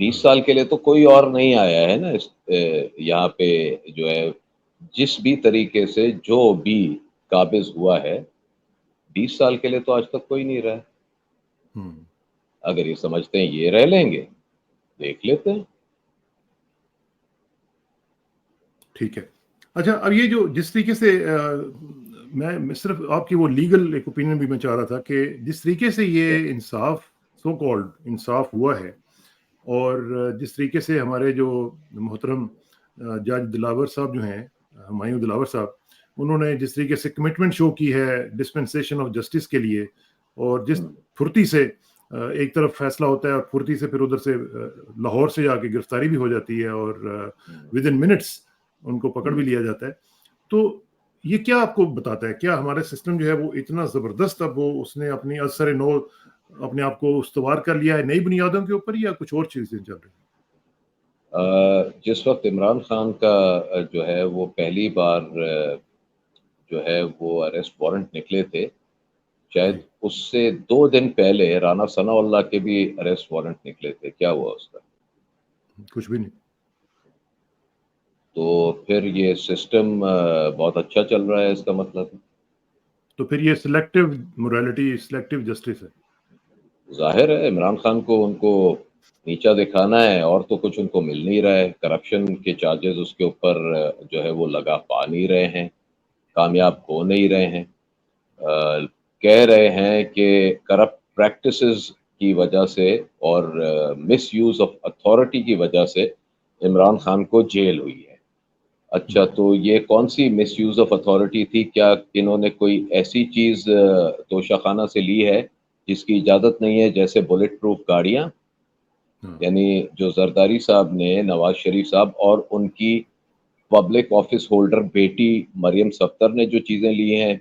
20 سال کے لیے تو کوئی اور نہیں آیا ہے نا یہاں پہ جو ہے، جس بھی طریقے سے جو بھی قابض ہوا ہے 20 سال کے لیے تو آج تک کوئی نہیں رہا ہے۔ اگر یہ سمجھتے ہیں یہ رہ لیں گے، دیکھ لیتے ہیں۔ ٹھیک ہے، اچھا اب یہ جو جس طریقے سے میں صرف آپ کی وہ لیگل ایک اوپینین بھی میں چاہ رہا تھا کہ جس طریقے سے یہ انصاف سو کالڈ انصاف ہوا ہے، اور جس طریقے سے ہمارے جو محترم جج دلاور صاحب جو ہیں، ہمایوں دلاور صاحب، انہوں نے جس طریقے سے کمٹمنٹ شو کی ہے ڈسپنسیشن آف جسٹس کے لیے، اور جس پھرتی سے ایک طرف فیصلہ ہوتا ہے اور پھرتی سے پھر ادھر سے لاہور سے جا کے گرفتاری بھی ہو جاتی ہے اور ود ان منٹس ان کو پکڑ بھی لیا جاتا ہے، تو یہ کیا آپ کو بتاتا ہے؟ کیا ہمارا سسٹم جو ہے وہ اتنا زبردست اب وہ اس نے اپنی اثر نو اپنے آپ کو استوار کر لیا ہے نئی بنیادوں کے اوپر، یا کچھ اور چیزیں چل رہی ہیں؟ جس وقت عمران خان کا جو ہے وہ پہلی بار جو ہے وہ اریسٹ وارنٹ نکلے تھے، شاید اس سے 2 دن پہلے رانا ثناء اللہ کے بھی اریسٹ وارنٹ نکلے تھے، کیا ہوا اس کا؟ کچھ بھی نہیں۔ تو پھر یہ سسٹم بہت اچھا چل رہا ہے، اس کا مطلب تو پھر یہ سلیکٹیو موریلٹی، سلیکٹیو جسٹس ہے۔ ظاہر ہے عمران خان کو ان کو نیچا دکھانا ہے، اور تو کچھ ان کو مل نہیں رہا ہے۔ کرپشن کے چارجز اس کے اوپر جو ہے وہ لگا پا نہیں رہے ہیں، کامیاب ہو نہیں رہے ہیں۔ کہہ رہے ہیں کہ کرپٹ پریکٹسز کی وجہ سے اور مس یوز آف اتھارٹی کی وجہ سے عمران خان کو جیل ہوئی ہے۔ اچھا، تو یہ کون سی مس یوز آف اتھارٹی تھی؟ کیا انہوں نے کوئی ایسی چیز توشہ خانہ سے لی ہے جس کی اجازت نہیں ہے، جیسے بلٹ پروف گاڑیاں؟ یعنی جو زرداری صاحب نے، نواز شریف صاحب اور ان کی پبلک آفس ہولڈر بیٹی مریم صفدر نے جو چیزیں لی ہیں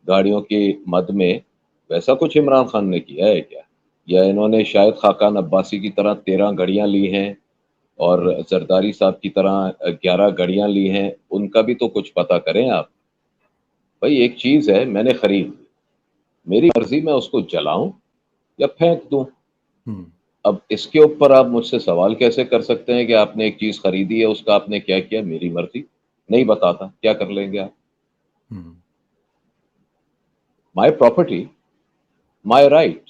گاڑیوں کی مد میں، ویسا کچھ عمران خان نے کیا ہے کیا؟ یا انہوں نے شاید خاقان عباسی کی طرح 13 گھڑیاں لی ہیں اور زرداری صاحب کی طرح 11 گھڑیاں لی ہیں؟ ان کا بھی تو کچھ پتہ کریں آپ۔ بھائی ایک چیز ہے میں نے خرید، میری مرضی میں اس کو جلاؤں یا پھینک دوں۔ اب اس کے اوپر آپ مجھ سے سوال کیسے کر سکتے ہیں کہ آپ نے ایک چیز خریدی ہے، اس کا آپ نے کیا کیا؟ میری مرضی، نہیں بتاتا کیا کر لیں گے آپ؟ مائی پراپرٹی، مائی رائٹ۔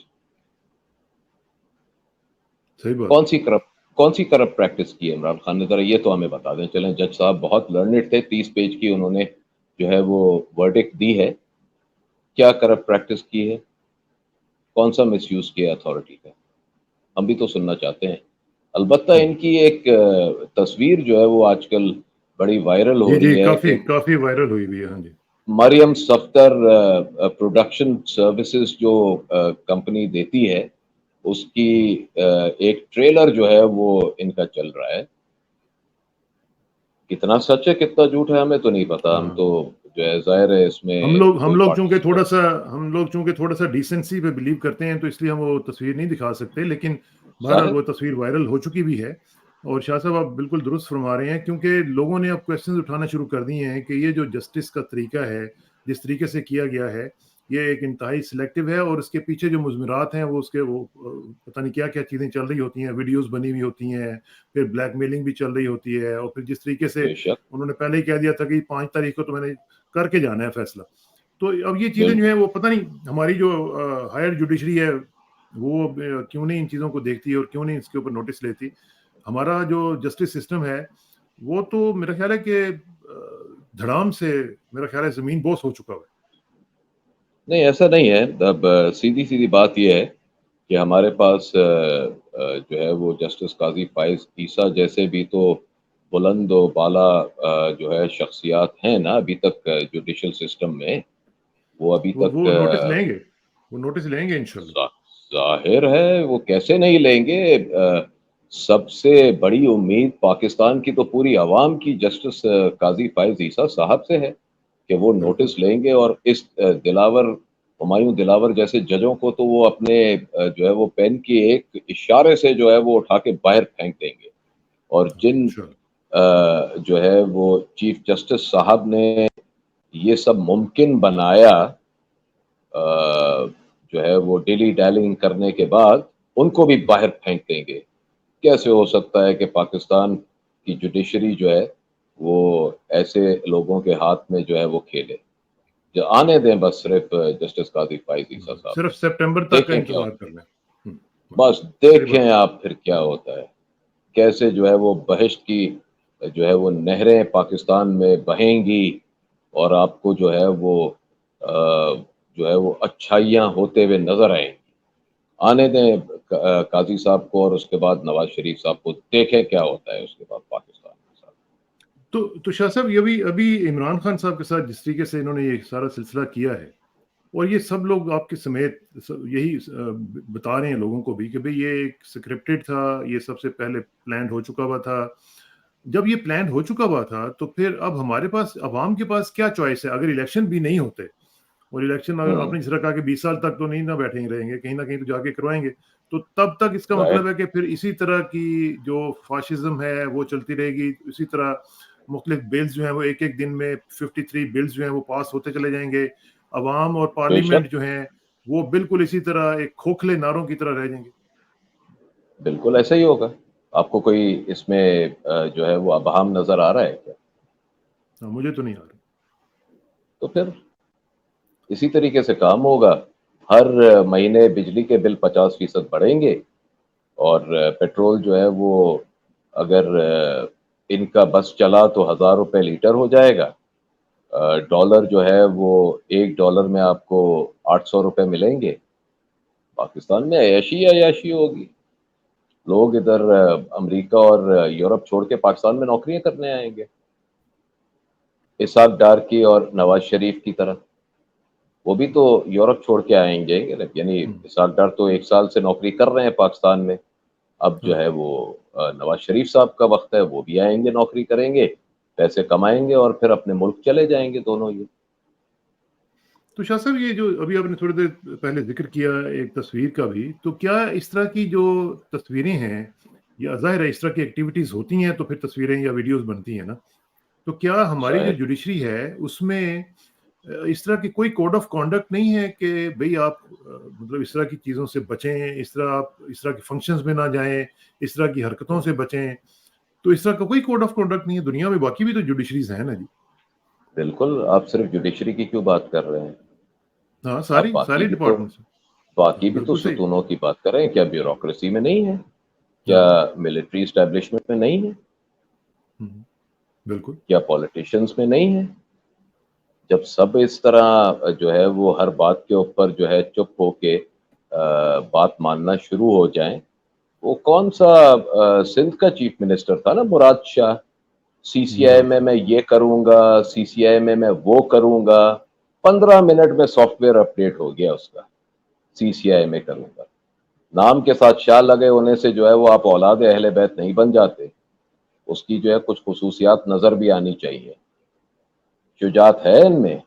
کون سی کرپٹ پریکٹس کی ہے عمران خان نے؟ ذرا یہ تو ہمیں بتا دیں۔ چلیں، جج صاحب بہت لرنڈ تھے، 30 پیج کی انہوں نے جو ہے وہ ورڈکٹ دی ہے۔ کیا کرپٹ پریکٹس کی ہے؟ کون سا مس یوز کیا اتھارٹی کا؟ ہم بھی تو سننا چاہتے ہیں۔ البتہ ان کی ایک تصویر جو ہے وہ آج کل بڑی وائرل ہو رہی ہے کہ کافی وائرل ہوئی بھی ہے۔ ہاں جی، مریم صفدر پروڈکشن سروسز جو کمپنی دیتی ہے، اس کی ایک ٹریلر جو ہے وہ ان کا چل رہا ہے۔ کتنا سچ ہے کتنا جھوٹ ہے ہمیں تو نہیں پتا، ہم تو جو ہے ظاہر ہے اس میں ہم لوگ چونکہ تھوڑا سا ڈیسنسی پہ بلیو کرتے ہیں، تو اس لیے ہم وہ تصویر نہیں دکھا سکتے، لیکن بہرحال وہ تصویر وائرل ہو چکی بھی ہے۔ اور شاہ صاحب آپ بالکل درست فرما رہے ہیں، کیونکہ لوگوں نے اب کویسچنز اٹھانا شروع کر دیے ہیں کہ یہ جو جسٹس کا طریقہ ہے، جس طریقے سے کیا گیا ہے، یہ ایک انتہائی سلیکٹیو ہے، اور اس کے پیچھے جو مضمرات ہیں وہ اس کے وہ پتہ نہیں کیا کیا چیزیں چل رہی ہوتی ہیں، ویڈیوز بنی ہوئی ہوتی ہیں، پھر بلیک میلنگ بھی چل رہی ہوتی ہے، اور پھر جس طریقے سے انہوں نے پہلے ہی کہہ دیا تھا کہ 5 تاریخ کو تو میں نے کر کے جانا ہے فیصلہ۔ تو اب یہ چیزیں جو ہیں وہ پتہ نہیں ہماری جو ہائر جوڈیشری ہے وہ کیوں نہیں ان چیزوں کو دیکھتی اور کیوں نہیں اس کے اوپر نوٹس لیتی۔ ہمارا جو جسٹس سسٹم ہے وہ تو میرا خیال ہے کہ دھڑام سے میرا خیال ہے زمین بوس ہو چکا ہے۔ نہیں، ایسا نہیں ہے۔ اب سیدھی بات یہ ہے کہ ہمارے پاس جو ہے وہ جسٹس قاضی فائز عیسیٰ جیسے بھی تو بلند و بالا جو ہے شخصیات ہیں نا ابھی تک جوڈیشل سسٹم میں۔ وہ ابھی تک وہ نوٹس لیں گے انشاءاللہ۔ ظاہر ہے وہ کیسے نہیں لیں گے۔ سب سے بڑی امید پاکستان کی تو پوری عوام کی جسٹس قاضی فائز عیسیٰ صاحب سے ہے کہ وہ نوٹس لیں گے، اور اس ہمایوں دلاور جیسے ججوں کو تو وہ اپنے جو ہے وہ پین کی ایک اشارے سے جو ہے وہ اٹھا کے باہر پھینک دیں گے۔ اور جن جو ہے وہ چیف جسٹس صاحب نے یہ سب ممکن بنایا جو ہے وہ ڈیلی ڈیلنگ کرنے کے بعد، ان کو بھی باہر پھینک دیں گے۔ کیسے ہو سکتا ہے کہ پاکستان کی جوڈیشری جو ہے وہ ایسے لوگوں کے ہاتھ میں جو ہے وہ کھیلے؟ جو آنے دیں بس صرف جسٹس قاضی فائز عیسیٰ صاحب صرف کو، سپٹمبر تک کا دیکھیں کیا انتظار ہوتا کر لیں۔ ہے، بس صحیح بات دیکھیں آپ پھر کیا ہوتا ہے، کیسے جو ہے وہ بہشت کی جو ہے وہ نہریں پاکستان میں بہیں گی، اور آپ کو جو ہے وہ جو ہے وہ اچھائیاں ہوتے ہوئے نظر آئیں گی۔ آنے دیں قاضی صاحب کو، اور اس کے بعد نواز شریف صاحب کو، دیکھیں کیا ہوتا ہے اس کے بعد پاکستان کے ساتھ۔ تو شاہ صاحب یہ ابھی عمران خان صاحب کے ساتھ جس طریقے سے انہوں نے یہ سارا سلسلہ کیا ہے، اور یہ سب لوگ آپ کے سمیت یہی بتا رہے ہیں لوگوں کو بھی کہ بھئی یہ ایک سکرپٹڈ تھا، یہ سب سے پہلے پلانڈ ہو چکا ہوا تھا۔ جب یہ پلانڈ ہو چکا ہوا تھا تو پھر اب ہمارے پاس، عوام کے پاس کیا چوائس ہے؟ اگر الیکشن بھی نہیں ہوتے، اور الیکشن اگر آپ نے جس طرح کہا کہ 20 سال تک تو نہیں نہ بیٹھیں رہیں گے، کہیں نہ کہیں تو جا کے کروائیں گے، تو تب تک اس کا ظاہر مطلب ہے کہ پھر اسی طرح کی جو فاشزم ہے وہ چلتی رہے گی، اسی طرح مختلف بلز جو ہیں وہ ایک ایک دن میں 53 بلز جو ہیں وہ پاس ہوتے چلے جائیں گے، عوام اور بے شک، پارلیمنٹ جو ہیں وہ بالکل اسی طرح ایک کھوکھلے نعروں کی طرح رہ جائیں گے۔ بالکل ایسا ہی ہوگا۔ آپ کو کوئی اس میں جو ہے وہ ابہام نظر آ رہا ہے کیا؟ مجھے تو نہیں آ رہا۔ تو پھر اسی طریقے سے کام ہوگا، ہر مہینے بجلی کے بل 50% بڑھیں گے، اور پیٹرول جو ہے وہ اگر ان کا بس چلا تو 1000 روپے لیٹر ہو جائے گا، ڈالر جو ہے وہ $1 میں آپ کو 800 روپے ملیں گے۔ پاکستان میں عیاشی ہی عیاشی ہوگی، لوگ ادھر امریکہ اور یورپ چھوڑ کے پاکستان میں نوکریاں کرنے آئیں گے، اسحاق ڈار کی اور نواز شریف کی طرح۔ وہ بھی تو یورپ چھوڑ کے آئیں گے، یعنی اسحاق ڈار تو 1 سال سے نوکری کر رہے ہیں پاکستان میں، اب جو ہاں، ہے وہ نواز شریف صاحب کا وقت ہے، وہ بھی آئیں گے، نوکری کریں گے، پیسے کمائیں گے، اور پھر اپنے ملک چلے جائیں گے دونوں ہی۔ تو شاہ صاحب یہ جو ابھی آپ نے تھوڑی دیر پہلے ذکر کیا ایک تصویر کا بھی، تو کیا اس طرح کی جو تصویریں ہیں، یا ظاہر ہے اس طرح کی ایکٹیویٹیز ہوتی ہیں تو پھر تصویریں یا ویڈیوز بنتی ہیں نا، تو کیا ہماری جو ظاہر جوڈیشری ہے اس میں اس طرح کی کوئی کوڈ آف کانڈکٹ نہیں ہے کہ بھئی آپ مطلب اس طرح کی چیزوں سے بچیں، اس طرح آپ اس طرح کے فنکشنز میں نہ جائیں، اس طرح کی حرکتوں سے بچیں؟ تو اس طرح کا کوئی کوڈ آف کانڈکٹ نہیں ہے دنیا میں؟ باقی بھی تو جوڈیشریز ہیں نا جی۔ بالکل، آپ صرف جوڈیشری کی کیوں بات کر رہے ہیں؟ ہاں، آپ ساری ساری ڈپارٹمنٹس ہیں۔ ہاں، باقی بھی تو بالکل صحیح۔ ستونوں کی بات کریں، کیا بیوروکریسی میں نہیں ہے؟ کیا ہاں، ملٹری اسٹیبلشمنٹ میں نہیں ہے؟ بالکل کیا پولیٹیشنز میں نہیں ہے؟ جب سب اس طرح جو ہے وہ ہر بات کے اوپر جو ہے چپ ہو کے بات ماننا شروع ہو جائیں، وہ کون سا سندھ کا چیف منسٹر تھا نا، مراد شاہ، سی سی آئی مراد میں صاحب۔ یہ کروں گا، سی سی آئی میں وہ کروں گا، 15 منٹ میں سافٹ ویئر اپڈیٹ ہو گیا اس کا، سی سی آئی میں کروں گا۔ نام کے ساتھ شاہ لگے ہونے سے جو ہے وہ آپ اولاد اہل بیت نہیں بن جاتے، اس کی جو ہے کچھ خصوصیات نظر بھی آنی چاہیے۔ شجاعت ہے ان میں،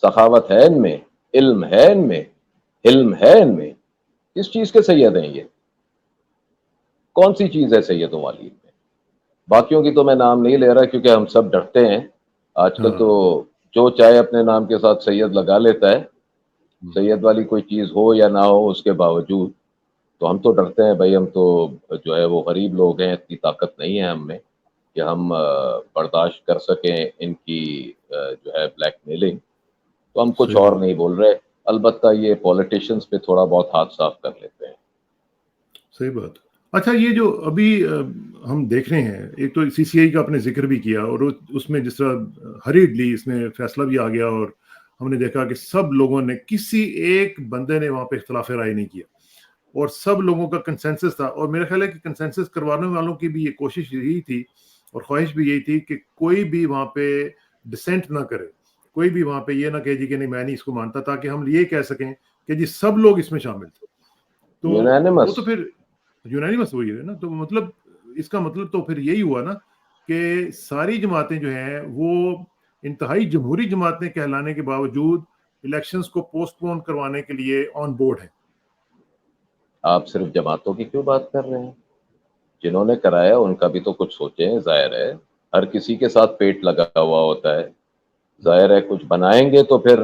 سخاوت ہے ان میں، علم ہے ان میں، حلم ہے ان میں، کس چیز کے سید ہیں یہ؟ کون سی چیز ہے سیدوں والی ان میں؟ باقیوں کی تو میں نام نہیں لے رہا کیونکہ ہم سب ڈرتے ہیں آج کل، تو ہاں، جو چاہے اپنے نام کے ساتھ سید لگا لیتا ہے، سید والی کوئی چیز ہو یا نہ ہو اس کے باوجود، تو ہم تو ڈرتے ہیں بھائی، ہم تو جو ہے وہ غریب لوگ ہیں، اتنی طاقت نہیں ہے ہم میں کہ ہم برداشت کر سکیں ان کی جو ہے بلیک میلنگ، تو ہم کچھ صحیح اور بات۔ نہیں بول رہے۔ البتہ یہ پولیٹیشنز پہ تھوڑا بہت ہاتھ صاف کر لیتے ہیں۔ صحیح بات۔ اچھا، یہ جو ابھی ہم دیکھ رہے ہیں، ایک تو سی سی آئی کا آپ نے ذکر بھی کیا، اور اس میں جس طرح ہریڈلی اس میں فیصلہ بھی آ گیا، اور ہم نے دیکھا کہ سب لوگوں نے، کسی ایک بندے نے وہاں پہ اختلاف رائے نہیں کیا، اور سب لوگوں کا کنسنسس تھا، اور میرا خیال ہے کہ کنسنسس کروانے والوں کی بھی یہ کوشش یہی تھی اور خواہش بھی یہی تھی کہ کوئی بھی وہاں پہ ڈسینٹ نہ کرے، کوئی بھی وہاں پہ یہ نہ کہے جی کہ نہیں میں نہیں اس کو مانتا، تاکہ ہم یہ کہہ سکیں کہ جی سب لوگ اس میں شامل تھے۔ تو وہ یونانیمس۔ تو پھر یونانیمس ہوئی ہے نا، تو مطلب اس کا مطلب تو پھر یہی ہوا نا کہ ساری جماعتیں جو ہیں وہ انتہائی جمہوری جماعتیں کہلانے کے باوجود الیکشنز کو پوسٹ پون کروانے کے لیے آن بورڈ ہیں۔ آپ صرف جماعتوں کی کیوں بات کر رہے ہیں؟ جنہوں نے کرایا ان کا بھی تو کچھ سوچیں، ظاہر ہے ہر کسی کے ساتھ پیٹ لگا ہوا ہوتا ہے، ظاہر ہے کچھ بنائیں گے تو پھر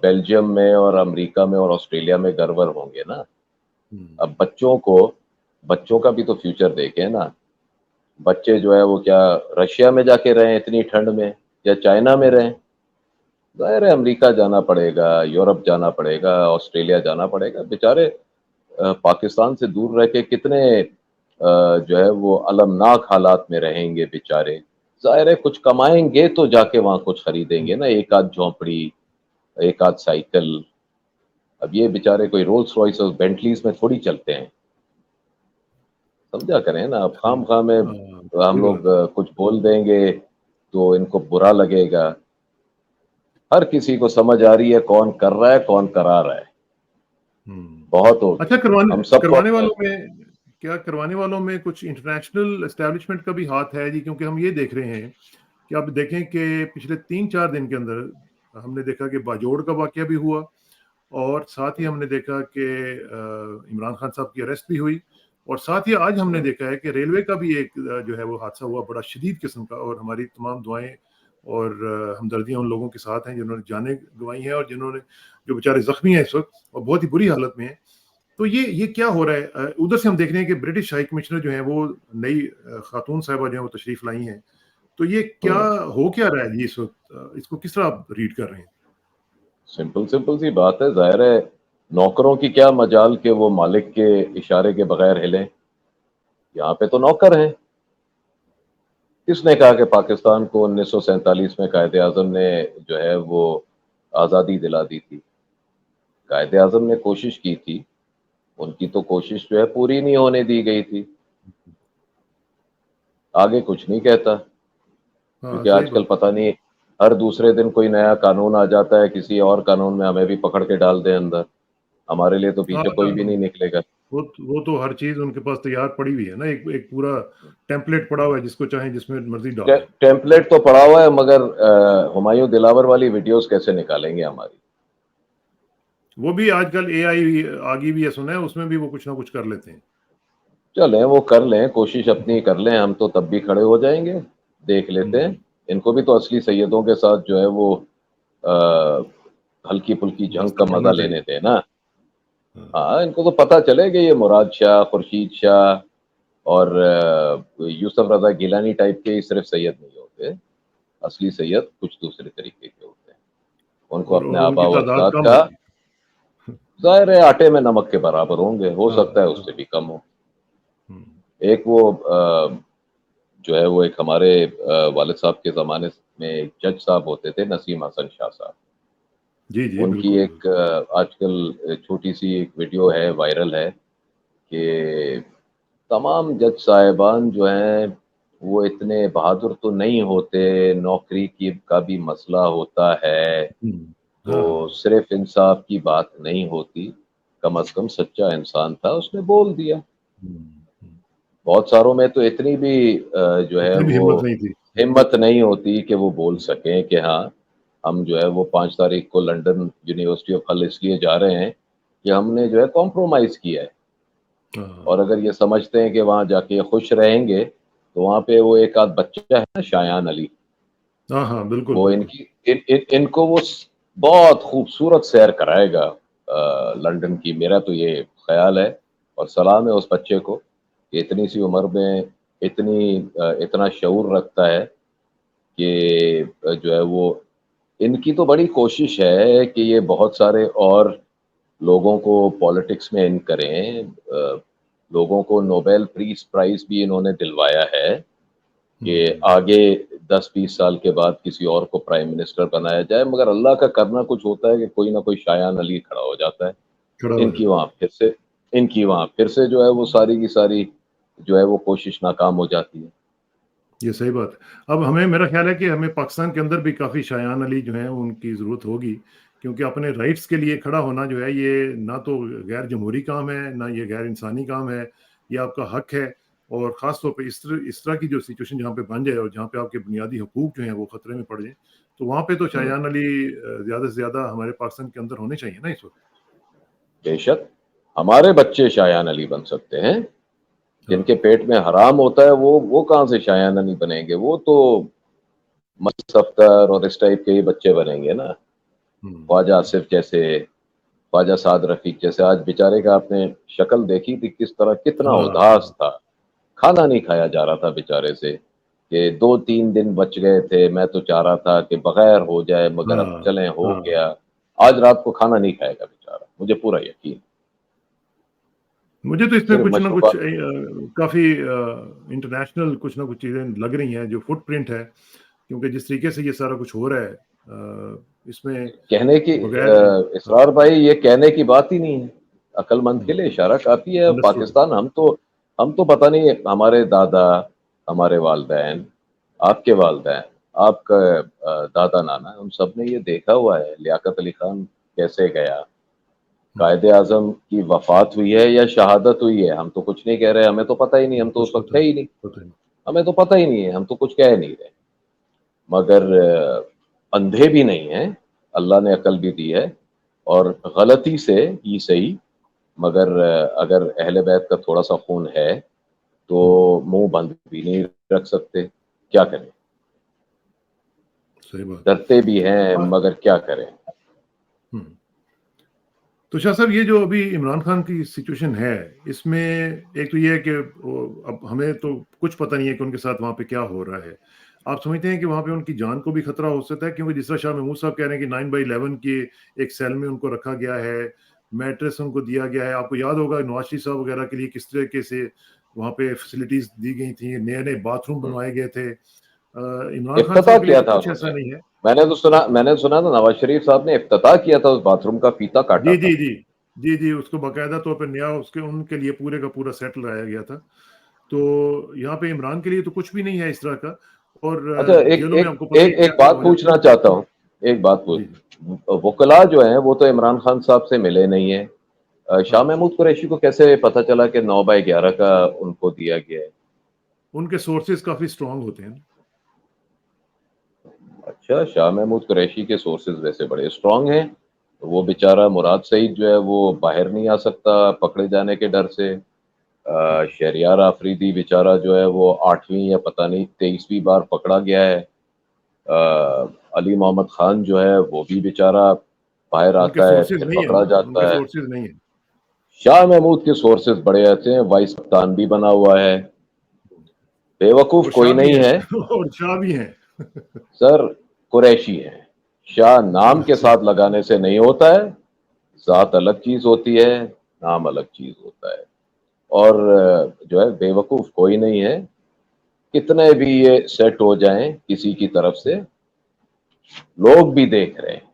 بیلجیم میں اور امریکہ میں اور آسٹریلیا میں گڑبڑ ہوں گے نا۔ اب بچوں کو بچوں کا بھی تو فیوچر دیکھیں نا. بچے جو ہے وہ کیا رشیا میں جا کے رہیں اتنی ٹھنڈ میں یا چائنا میں رہیں؟ ظاہر ہے امریکہ جانا پڑے گا، یورپ جانا پڑے گا، آسٹریلیا جانا پڑے گا. بیچارے پاکستان سے دور رہ کے کتنے جو ہے وہ المناک حالات میں رہیں گے بیچارے. ظاہر ہے کچھ کمائیں گے تو جا کے وہاں کچھ خریدیں گے نا، ایک آدھ جھونپڑی، ایک آدھ سائیکل. اب یہ بیچارے کوئی رولس رائس اور بینٹلیز میں تھوڑی چلتے ہیں. سمجھا کریں نا. اب خام خواہ میں ہم صحیح لوگ بات ہے. کچھ بول دیں گے تو ان کو برا لگے گا. ہر کسی کو سمجھ آ رہی ہے کون کر رہا ہے کون کرا رہا ہے. بہت ہو گیا. اچھا، ہم سب کو کروانے والوں میں کیا کروانے والوں میں کچھ انٹرنیشنل اسٹیبلشمنٹ کا بھی ہاتھ ہے جی؟ کیونکہ ہم یہ دیکھ رہے ہیں کہ آپ دیکھیں کہ پچھلے 3-4 دن کے اندر ہم نے دیکھا کہ باجوڑ کا واقعہ بھی ہوا، اور ساتھ ہی ہم نے دیکھا کہ عمران خان صاحب کی اریسٹ بھی ہوئی، اور ساتھ ہی آج ہم نے دیکھا ہے کہ ریلوے کا بھی ایک جو ہے وہ حادثہ ہوا بڑا شدید قسم کا. اور ہماری تمام دعائیں اور ہمدردیاں ان لوگوں کے ساتھ ہیں جنہوں نے جانیں گنوائی ہیں اور جنہوں نے جو بیچارے زخمی ہیں اس وقت اور بہت ہی بری حالت میں ہیں. تو یہ کیا ہو رہا ہے؟ ادھر سے ہم دیکھ رہے ہیں کہ برٹش ہائی کمشنر جو ہیں وہ نئی خاتون صاحبہ جو ہیں وہ تشریف لائی ہیں. تو یہ کیا ہو کیا رہا ہے جی اس وقت؟ اس کو کس طرح آپ ریڈ کر رہے ہیں؟ سمپل سی بات ہے. ظاہر ہے نوکروں کی کیا مجال کہ وہ مالک کے اشارے کے بغیر ہلیں. یہاں پہ تو نوکر ہیں. کس نے کہا کہ پاکستان کو 1947 میں قائد اعظم نے جو ہے وہ آزادی دلا دی تھی؟ قائد اعظم نے کوشش کی تھی، ان کی تو کوشش جو ہے پوری نہیں ہونے دی گئی تھی. آگے کچھ نہیں کہتا، ہاں کیونکہ صحیح آج کل بات. پتہ نہیں ہر دوسرے دن کوئی نیا قانون آ جاتا ہے، کسی اور قانون میں ہمیں بھی پکڑ کے ڈال دیں اندر. ہمارے لیے تو ہاں پیچھے کوئی بھی نہیں نکلے گا. وہ تو ہر چیز ان کے پاس تیار پڑی ہوئی ہے نا، ایک پورا ٹیمپلیٹ پڑا ہوا ہے، جس کو چاہیں جس میں مرضی ڈال دیں. ٹیمپلیٹ تو پڑا ہوا ہے، مگر ہمایوں دلاور والی ویڈیوز کیسے نکالیں گے ہماری؟ وہ بھی آج کل اے آئی آگی بھی ہے، سنا ہے اس میں بھی وہ کچھ نہ کچھ کر لیتے ہیں. چلیں وہ کر لیں، کوشش اپنی کر لیں. ہم تو تب بھی کھڑے ہو جائیں گے، دیکھ لیتے ہیں. ان کو بھی تو اصلی سیدوں کے ساتھ جو ہے وہ ہلکی پھلکی جنگ کا دستک مزہ کرنا لینے چاہیے. دیں نا. ہاں ان کو تو پتہ چلے کہ یہ مراد شاہ، خورشید شاہ اور یوسف رضا گیلانی ٹائپ کے صرف سید نہیں ہوتے. اصلی سید کچھ دوسرے طریقے کے ہوتے ہیں. ان کو اپنے اور ان آبا کی و تعداد اجداد کم کا ہوگی. ظاہر ہے آٹے میں نمک کے برابر ہوں گے، ہو ہاں سکتا ہے اس ہاں. سے بھی کم ہو. ہوں. ایک وہ جو ہے وہ ایک ہمارے والد صاحب کے زمانے میں ایک جج صاحب ہوتے تھے، نسیم حسن شاہ صاحب. جی جی ان کی بالکل ایک آج کل چھوٹی سی ایک ویڈیو ہے، وائرل ہے، کہ تمام جج صاحبان جو ہیں وہ اتنے بہادر تو نہیں ہوتے، نوکری کی کا بھی مسئلہ ہوتا ہے، تو ہاں ہاں. صرف انصاف کی بات نہیں ہوتی. کم از کم سچا انسان تھا، اس نے بول دیا. بہت ساروں میں تو اتنی بھی جو ہے اتنی بھی وہ ہمت نہیں تھی. ہمت نہیں ہوتی کہ وہ بول سکیں کہ ہاں ہم جو ہے وہ 5 تاریخ کو لنڈن یونیورسٹی آف حل اس لیے جا رہے ہیں کہ ہم نے جو ہے کمپرومائز کیا ہے. اور اگر یہ سمجھتے ہیں کہ وہاں جا کے خوش رہیں گے تو وہاں پہ وہ ایک آدھ بچہ ہے نا شایان علی، ہاں ہاں بالکل وہ بالکل. ان کو وہ بہت خوبصورت سیر کرائے گا لنڈن کی. میرا تو یہ خیال ہے اور سلام ہے اس بچے کو کہ اتنی سی عمر میں اتنا شعور رکھتا ہے کہ جو ہے وہ ان کی تو بڑی کوشش ہے کہ یہ بہت سارے اور لوگوں کو پالیٹکس میں ان کریں. لوگوں کو نوبیل پیس پرائز بھی انہوں نے دلوایا ہے کہ آگے 10-20 سال کے بعد کسی اور کو پرائم منسٹر بنایا جائے. مگر اللہ کا کرنا کچھ ہوتا ہے کہ کوئی نہ کوئی شایان علی کھڑا ہو جاتا ہے. کھڑا ہو ان کی جاتا وہاں پھر سے جو ہے وہ ساری کی ساری جو ہے وہ کوشش ناکام ہو جاتی ہے. ہے. یہ صحیح بات ہے. اب میرا خیال ہے کہ ہمیں پاکستان کے اندر بھی کافی شایان علی جو ہیں ان کی ضرورت ہوگی، کیونکہ اپنے رائٹس کے لیے کھڑا ہونا جو ہے یہ نہ تو غیر جمہوری کام ہے، نہ یہ غیر انسانی کام ہے، یہ آپ کا حق ہے. اور خاص طور پہ اس طرح کی جو سچویشن جہاں پہ بن جائے اور جہاں پہ آپ کے بنیادی حقوق جو ہیں وہ خطرے میں پڑ جائیں، تو وہاں پہ تو شایان علی زیادہ سے زیادہ ہمارے پاکستان کے اندر ہونے چاہیے نا اس وقت. بے شک ہمارے بچے شایان علی بن سکتے ہیں. جن کے پیٹ میں حرام ہوتا ہے وہ کہاں سے شایان علی بنیں گے؟ وہ تو مسجد صفدر اور اس ٹائپ کے ہی بچے بنیں گے نا، خواجہ آصف جیسے خواجہ سعد رفیق جیسے. آج بیچارے کا آپ نے شکل دیکھی تھی کس طرح، کتنا ہاں اداس تھا، کھانا نہیں کھایا جا رہا تھا بیچارے سے کہ 2-3 دن بچ گئے تھے، میں تو چاہ رہا تھا کہ بغیر ہو جائے مگر اب ہاں چلیں ہو ہاں. گیا. آج رات کو کھانا نہیں کھائے گا بیچارہ، مجھے پورا یقین. مجھے تو اس میں صرف کچھ نہ کچھ مشروبات. کافی انٹرنیشنل کچھ نہ کچھ چیزیں لگ رہی ہیں جو فٹ پرنٹ ہے، کیونکہ جس طریقے سے یہ سارا کچھ ہو رہا ہے اس میں کہنے کی بغیر ہاں. اسرار بھائی یہ کہنے کی بات ہی نہیں ہے، عقل مند کے ہوں. لیے اشارہ کافی ہے. انڈرسٹوڈ. پاکستان ہم تو پتہ نہیں، ہمارے دادا، ہمارے والدین، آپ کے والدین، آپ کا دادا نانا، ان سب نے یہ دیکھا ہوا ہے لیاقت علی خان کیسے گیا. قائد اعظم کی وفات ہوئی ہے یا شہادت ہوئی ہے، ہم تو کچھ نہیں کہہ رہے، ہمیں تو پتہ ہی نہیں، ہم تو کچھ اس وقت پتہ تھے نہیں. ہی نہیں، پتہ نہیں. ہمیں تو پتہ ہی نہیں ہے، ہم تو کچھ کہہ نہیں رہے. مگر اندھے بھی نہیں ہیں، اللہ نے عقل بھی دی ہے، اور غلطی سے ہی صحیح مگر اگر اہل بیت کا تھوڑا سا خون ہے تو منہ بند بھی نہیں رکھ سکتے. کیا کریں، صحیح بات. ڈرتے بھی ہیں مگر کیا کریں. ہوں. تو شاہ صاحب یہ جو ابھی عمران خان کی سچویشن ہے، اس میں ایک تو یہ ہے کہ اب ہمیں تو کچھ پتہ نہیں ہے کہ ان کے ساتھ وہاں پہ کیا ہو رہا ہے. آپ سمجھتے ہیں کہ وہاں پہ ان کی جان کو بھی خطرہ ہو سکتا ہے؟ کیونکہ جس طرح شاہ محمود صاحب کہہ رہے ہیں کہ 9/11 کے ایک سیل میں ان کو رکھا گیا ہے، میٹرس ان کو دیا گیا ہے. آپ کو یاد ہوگا نواز شریف صاحب وغیرہ کے لیے کس طریقے سے وہاں پہ فیسلٹیز دی گئی تھیں، نئے نئے باتھ روم بنوائے گئے تھے. عمران خان افتتاح صاحب کے لیے کیا تو تھا کچھ انہوں ایسا نے، نہیں ہے. میں نے سنا تھا نواز شریف صاحب نے افتتاح کیا تھا اس باتھ روم کا، فیتا کاٹا جی تھا. جی جی جی جی اس کو باقاعدہ طور پہ نیا ان کے لیے پورے کا پورا سیٹ لایا گیا تھا. تو یہاں پہ عمران کے لیے تو کچھ بھی نہیں ہے اس طرح کا. اور اچھا، ایک جیلوں میں ایک آپ کو پتہ ہی ایک ہے کیا ایک کیا بات ہو جاتا پوچھنا ہے. چاہتا ہوں. ایک بات جی جی. وکلاء جو ہیں وہ تو عمران خان صاحب سے ملے نہیں ہیں. شاہ ہاں محمود قریشی کو کیسے پتا چلا کہ 9/11 کا ان کو دیا گیا ہے؟ ان کے سورسز کافی سٹرونگ ہوتے ہیں. اچھا، شاہ محمود قریشی کے سورسز ویسے بڑے اسٹرانگ ہیں. وہ بیچارہ مراد سعید جو ہے وہ باہر نہیں آ سکتا پکڑے جانے کے ڈر سے. شہریار آفریدی بیچارہ جو ہے وہ 8ویں یا پتہ نہیں 23ویں بار پکڑا گیا ہے. علی محمد خان جو ہے وہ بھی بیچارہ باہر ان کے آتا ہے سورسز پھر نہیں ہیں پکڑا نا، ان کے جاتا ہے. سورسز نہیں ہیں. شاہ محمود کے سورسز بڑے اچھے ہیں، وائس کپتان بھی بنا ہوا ہے. بے وقوف اور کوئی شاہ بھی نہیں ہیں ہے اور شاہ بھی ہیں. سر. قریشی ہے. شاہ نام کے اچھا. ساتھ لگانے سے نہیں ہوتا ہے، ذات الگ چیز ہوتی ہے، نام الگ چیز ہوتا ہے. اور جو ہے بے وقوف کوئی نہیں ہے. کتنے بھی یہ سیٹ ہو جائیں کسی کی طرف سے، لوگ بھی دیکھ رہے ہیں.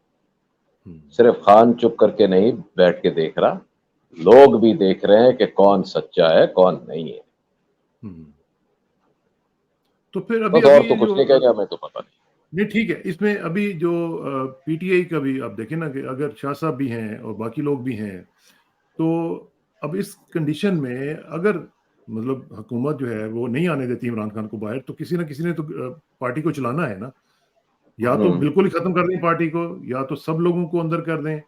صرف خان چپ کر کے نہیں بیٹھ کے دیکھ رہا، لوگ بھی دیکھ رہے ہیں کہ کون سچا ہے کون نہیں ہے. تو پھر ابھی بس اور ابھی تو یہ کچھ جو نہیں کہیں گے، ہمیں تو پتہ نہیں. نہیں ٹھیک ہے، اس میں ابھی جو پی ٹی آئی کا بھی آپ دیکھیں نا کہ اگر شاہ صاحب بھی ہیں اور باقی لوگ بھی ہیں، تو اب اس کنڈیشن میں اگر مطلب حکومت جو ہے وہ نہیں آنے دیتی عمران خان کو باہر، تو کسی نہ کسی نے تو پارٹی کو چلانا ہے نا. یا تو ہوں. بالکل ہی ختم کر دیں پارٹی کو، یا تو سب لوگوں کو اندر کر دیں.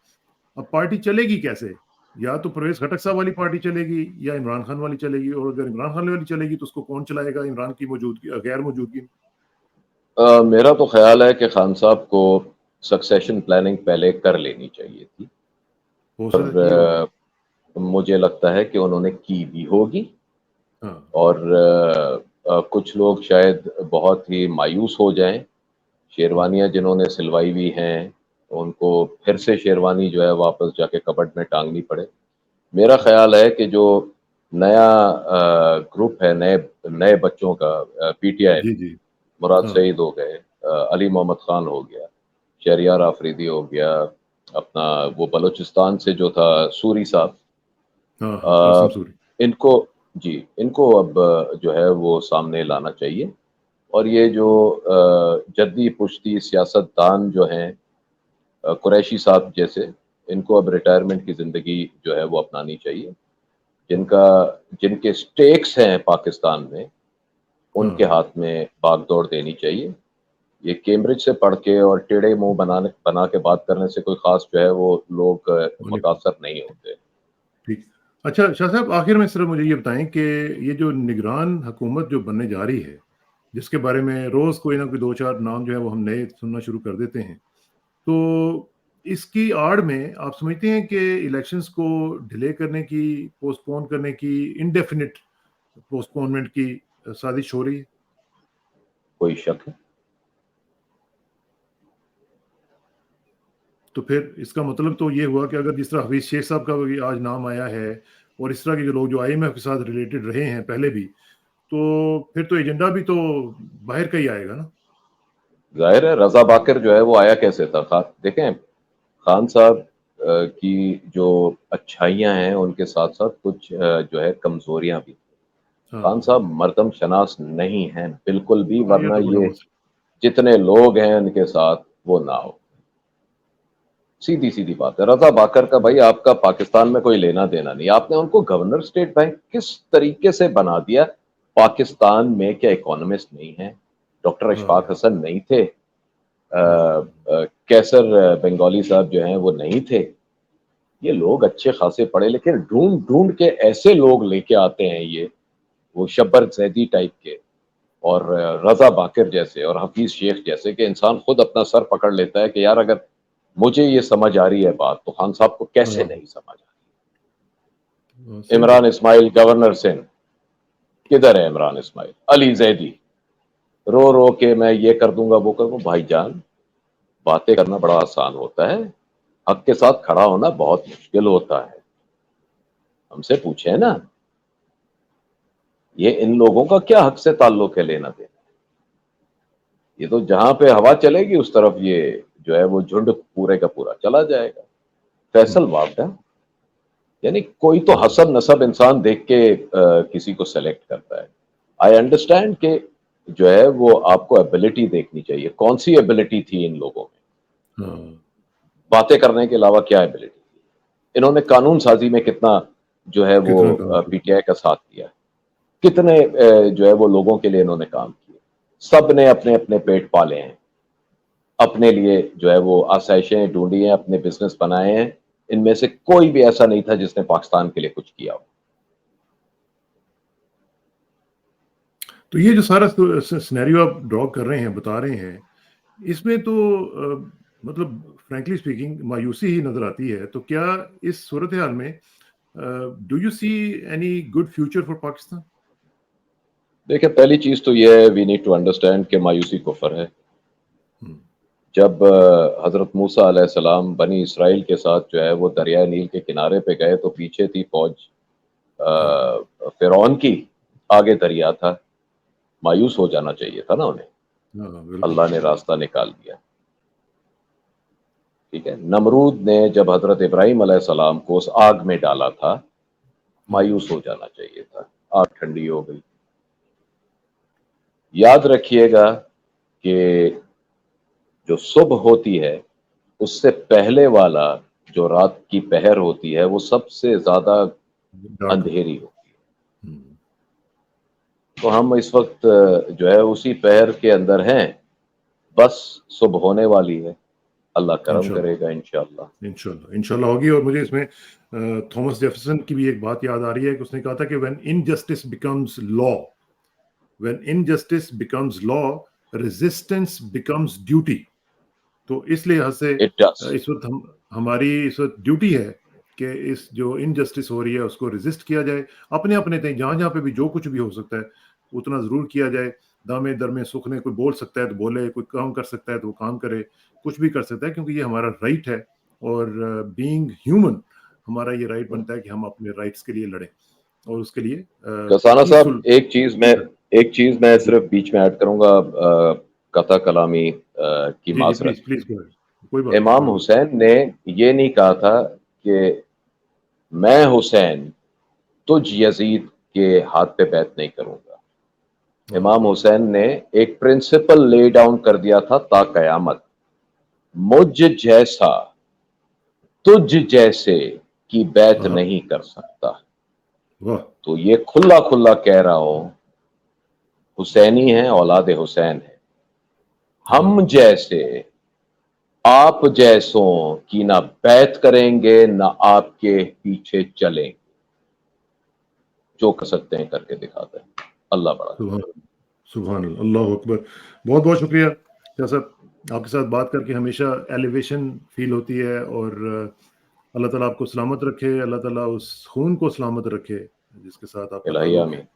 اب پارٹی چلے گی کیسے؟ یا تو پرویز خٹک صاحب والی پارٹی چلے گی یا عمران خان والی چلے گی. اور اگر عمران خان والی چلے گی تو اس کو کون چلائے گا عمران کی موجودگی غیر موجودگی میں؟ میرا تو خیال ہے کہ خان صاحب کو سکسیشن پلاننگ پہلے کر لینی چاہیے تھی، ہو اور سکتا ہے کی ہوگی. مجھے لگتا ہے کہ انہوں نے کی بھی ہوگی. ہاں. اور کچھ لوگ شاید بہت ہی مایوس ہو جائیں. شیروانیاں جنہوں نے سلوائی ہوئی ہیں ان کو پھر سے شیروانی جو ہے واپس جا کے کبٹ میں ٹانگنی پڑے. میرا خیال ہے کہ جو نیا گروپ ہے نئے بچوں کا پی ٹی آئی جی میں، جی. مراد ہاں سعید ہو گئے، علی محمد خان ہو گیا، شہریار آفریدی ہو گیا، اپنا وہ بلوچستان سے جو تھا سوری صاحب، ہاں ہاں قاسم سوری. ان کو ان کو اب جو ہے وہ سامنے لانا چاہیے. اور یہ جو جدی پشتی سیاست دان جو ہیں قریشی صاحب جیسے، ان کو اب ریٹائرمنٹ کی زندگی جو ہے وہ اپنانی چاہیے. جن کے سٹیکس ہیں پاکستان میں، ان ہاں کے ہاتھ میں باغ دوڑ دینی چاہیے. یہ کیمبرج سے پڑھ کے اور ٹیڑے منہ بنا کے بات کرنے سے کوئی خاص جو ہے وہ لوگ متاثر نہیں ہوتے. ٹھیک. اچھا شاہ صاحب، آخر میں صرف مجھے یہ بتائیں کہ یہ جو نگران حکومت جو بننے جا رہی ہے، جس کے بارے میں روز کوئی نہ کوئی 2-4 نام جو ہے وہ ہم نئے سننا شروع کر دیتے ہیں، تو اس کی آڑ میں آپ سمجھتے ہیں کہ الیکشنز کو ڈیلے کرنے کی، پوسٹ پون کرنے کی، انڈیفینٹ پوسٹ پونمنٹ کی سازش ہو رہی ہے؟ کوئی شک ہے؟ تو پھر اس کا مطلب تو یہ ہوا کہ اگر جس طرح حفیظ شیخ صاحب کا بھی آج نام آیا ہے، اور اس طرح کے جو لوگ جو IMF کے ساتھ ریلیٹڈ رہے ہیں پہلے بھی، تو پھر تو ایجنڈا بھی تو باہر کا ہی آئے گا نا؟ ظاہر ہے رضا باکر جو ہے وہ آیا کیسے تھا؟ دیکھیں خان صاحب کی جو اچھائیاں ہیں ان کے ساتھ ساتھ کچھ جو ہے کمزوریاں بھی. ہاں خان صاحب مردم شناس نہیں ہیں بالکل بھی، ہاں، یہ ورنہ تو بڑا یہ مسئلہ. جتنے لوگ ہیں ان کے ساتھ وہ نہ ہو. سیدھی بات ہے. رضا باکر کا بھائی آپ کا پاکستان میں کوئی لینا دینا نہیں. آپ نے ان کو گورنر اسٹیٹ بینک کس طریقے سے بنا دیا. پاکستان میں کیا اکانومسٹ نہیں ہے؟ ڈاکٹر ہاں اشفاق حسن نہیں تھے؟ ہاں کیسر بنگالی صاحب جو ہیں وہ نہیں تھے؟ یہ لوگ اچھے خاصے پڑھے لیکن ڈھونڈ کے ایسے لوگ لے کے آتے ہیں یہ وہ شبر زیدی ٹائپ کے اور رضا باکر جیسے اور حفیظ شیخ جیسے کہ انسان خود اپنا سر پکڑ لیتا ہے کہ یار اگر مجھے یہ سمجھ آ رہی ہے بات تو خان صاحب کو کیسے ہاں نہیں سمجھ آ ہاں، رہی. صحیح عمران بات. اسماعیل گورنر سندھ کدھر ہے؟ عمران اسماعیل. علی زیدی رو کے میں یہ کر دوں گا وہ کر دوں. بھائی جان باتیں کرنا بڑا آسان ہوتا ہے، حق کے ساتھ کھڑا ہونا بہت مشکل ہوتا ہے. ہم سے پوچھیں نا یہ ان لوگوں کا کیا حق سے تعلق ہے لینا دینا. یہ تو جہاں پہ ہوا چلے گی اس طرف یہ جو ہے وہ جھنڈ پورے کا پورا چلا جائے گا. فیصل وافد ہے یعنی کوئی تو حسب نسب انسان دیکھ کے کسی کو سلیکٹ کرتا ہے. آئی انڈرسٹینڈ کہ جو ہے وہ آپ کو ایبلٹی دیکھنی چاہیے. کون سی ایبلٹی تھی ان لوگوں میں؟ ہاں باتیں کرنے کے علاوہ کیا ایبلٹی تھی؟ انہوں نے قانون سازی میں کتنا جو ہے وہ کتنا کام کیا. PTI کا ساتھ دیا، کتنے جو ہے وہ لوگوں کے لیے انہوں نے کام کیے. سب نے اپنے اپنے پیٹ پالے ہیں، اپنے لیے جو ہے وہ آسائشیں ڈھونڈی ہیں، اپنے بزنس بنائے ہیں. ان میں سے کوئی بھی ایسا نہیں تھا جس نے پاکستان کے لیے کچھ کیا ہو. تو یہ جو سارا سینیریو آپ ڈرا کر رہے ہیں، بتا رہے ہیں، اس میں تو مطلب فرینکلی اسپیکنگ مایوسی ہی نظر آتی ہے. تو کیا اس صورتحال میں do you see any good future for Pakistan? دیکھیں پہلی چیز تو یہ ہے وی نیڈ ٹو انڈرسٹینڈ کہ مایوسی کفر ہے. جب حضرت موسیٰ علیہ السلام بنی اسرائیل کے ساتھ جو ہے وہ دریائے نیل کے کنارے پہ گئے تو پیچھے تھی فوج فرعون کی، آگے دریا تھا. مایوس ہو جانا چاہیے تھا نا انہیں. ہاں بالکل. اللہ نے راستہ نکال دیا. ٹھیک ہے. نمرود نے جب حضرت ابراہیم علیہ السلام کو اس آگ میں ڈالا تھا مایوس ہو جانا چاہیے تھا. آگ ٹھنڈی ہو گئی. یاد رکھیے گا کہ جو صبح ہوتی ہے اس سے پہلے والا جو رات کی پہر ہوتی ہے وہ سب سے زیادہ ڈارک. اندھیری ہوتی ہے. تو ہم اس وقت جو ہے اسی پہر کے اندر ہیں. بس صبح ہونے والی ہے. اللہ کرم انشاءاللہ کرے گا انشاءاللہ. انشاءاللہ ہوگی. اور مجھے اس میں تھامس جیفرسن کی بھی ایک بات یاد آ رہی ہے کہ اس نے کہا تھا کہ when injustice becomes law, resistance becomes duty. تو اس لحاظ سے It does. اس وقت ہماری اس وقت ڈیوٹی ہے کہ اس جو انجسٹس ہو رہی ہے اس کو ریزسٹ کیا جائے. اپنے اپنے تھے جہاں پہ بھی جو کچھ بھی ہو سکتا ہے اتنا ضرور کیا جائے. دامے درمے سکھ نے کوئی بول سکتا ہے تو بولے، کوئی کام کر سکتا ہے تو وہ کام کرے، کچھ بھی کر سکتا ہے کیونکہ یہ ہمارا رائٹ ہے. اور بینگ ہیومن ہمارا یہ رائٹ بنتا ہے کہ ہم اپنے رائٹس کے لیے لڑیں اور اس کے لیے کسانہ صاحب پیسفل. ایک چیز میں جی صرف بیچ میں ایڈ کروں گا قطع کلامی کی جی معذرت. پلیز کوئی بات نہیں، امام کوئی بات حسین نے یہ نہیں کہا تھا کہ میں حسین تجھ یزید کے ہاتھ پہ بیعت نہیں کروں گا. امام نہیں. حسین نے ایک پرنسپل لے ڈاؤن کر دیا تھا تا قیامت، مجھ جیسا تجھ جیسے کی بیعت ہاں نہیں کر سکتا. واہ. تو یہ کھلا کھلا کہہ رہا ہوں، حسینی ہیں، اولاد حسین ہیں. ہم جیسے آپ جیسوں کی نہ بیعت کریں گے نہ آپ کے پیچھے چلیں گے. جو کر سکتے ہیں کر کے دکھاتے ہیں. اللہ بڑا. سبحان اللہ اکبر. بہت بہت شکریہ شاہ صاحب. آپ کے ساتھ بات کر کے ہمیشہ ایلیویشن فیل ہوتی ہے، اور اللہ تعالیٰ آپ کو سلامت رکھے، اللہ تعالیٰ اس خون کو سلامت رکھے جس کے ساتھ آپ کا الہی تعلق ہے، آمین،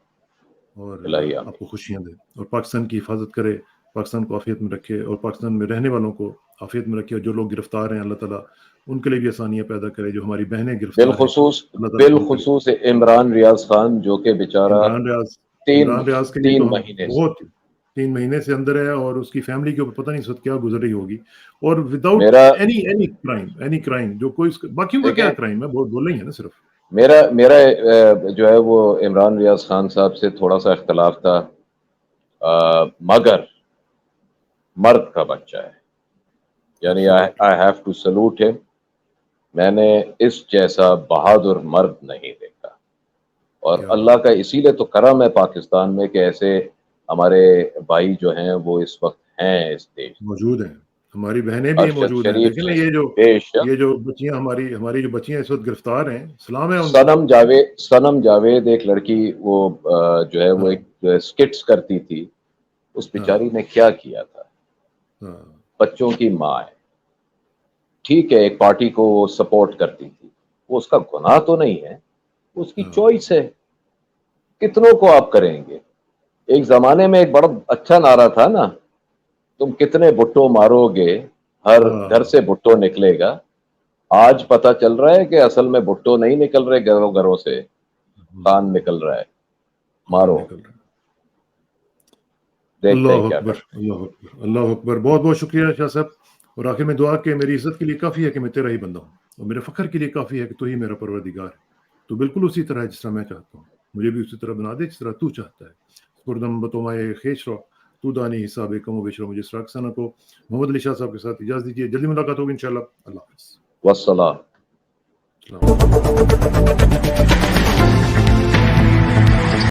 اور الہی آپ آمین. کو خوشیاں دے، اور پاکستان کی حفاظت کرے، پاکستان کو عافیت میں رکھے، اور پاکستان میں رہنے والوں کو عافیت میں رکھے، اور جو لوگ گرفتار ہیں اللہ تعالیٰ ان کے لیے بھی آسانیاں پیدا کرے، جو ہماری بہنیں گرفتار ہیں اللہ تعالیٰ ان کے لیے. بالخصوص عمران ریاض خان جو کہ بیچارہ تین عمران ریاض کے لیے تین تو ہم مہینے سے بہت 3 مہینے سے اندر ہے، اور اس کی فیملی کے اوپر پتہ نہیں اس وقت کیا گزر رہی ہوگی، اور وداؤٹ میرا اینی کرائم جو کوئی باقیوں کا کیا دیکھیں، کرائم ہے، بہت بول رہی ہے نا صرف. میرا جو ہے وہ عمران ریاض خان صاحب سے تھوڑا سا اختلاف تھا، مگر مرد کا بچہ ہے، یعنی آئی ہیو ٹو سلوٹ ہم. میں نے اس جیسا بہادر مرد نہیں دیکھا، اور کیا اللہ بات کا اسی لیے تو کرم ہے پاکستان میں کہ ایسے ہمارے بھائی جو ہیں وہ اس وقت ہیں اس دیش. موجود ہیں، ہماری بہنیں بھی ارشد موجود ہیں. شریف دیکھیں نا جیسے یہ بے شک. جو بچیاں ہماری جو بچیاں اس وقت گرفتار ہیں، سلام ہے ان کو. سنم جاوید ایک لڑکی، وہ جو ہے وہ ہاں ایک اسکٹس کرتی تھی، اس ہاں بیچاری نے کیا کیا تھا. ہاں بچوں کی ماں ہے، ٹھیک ہے ایک پارٹی کو وہ سپورٹ کرتی تھی، وہ اس کا گناہ تو نہیں ہے، اس کی ہاں چوائس ہے. کتنوں کو آپ کریں گے؟ ایک زمانے میں ایک بڑا اچھا نعرہ تھا نا، تم کتنے بھٹو مارو گے، ہر گھر ہاں سے بھٹو نکلے گا. آج پتا چل رہا ہے کہ اصل میں بھٹو نہیں نکل رہے گھروں گھروں سے، خان نکل رہا ہے. ہاں مارو، نکل رہا ہے. دیکھتے ہیں اللہ کیا اکبر، کرتے ہیں. اللہ اکبر، اللہ اکبر. بہت بہت شکریہ شاہ صاحب. اور آخر میں دعا کہ میری عزت کے لیے کافی ہے کہ میں تیرا ہی بندہ ہوں، اور میرے فخر کے لیے کافی ہے کہ تو ہی میرا پروردگار ہے. تو بالکل اسی طرح ہے جس طرح میں چاہتا ہوں، مجھے بھی اسی طرح بنا دے جس طرح تو چاہتا ہے. پردم بتومائے خیش رو تو دانی حساب کم و بیش رو. مجھے اسراق ثنا کو محمد علی شاہ صاحب کے ساتھ اجازت دیجیے. جلدی ملاقات ہوگی انشاءاللہ. اللہ حافظ. والسلام. السلام علیکم.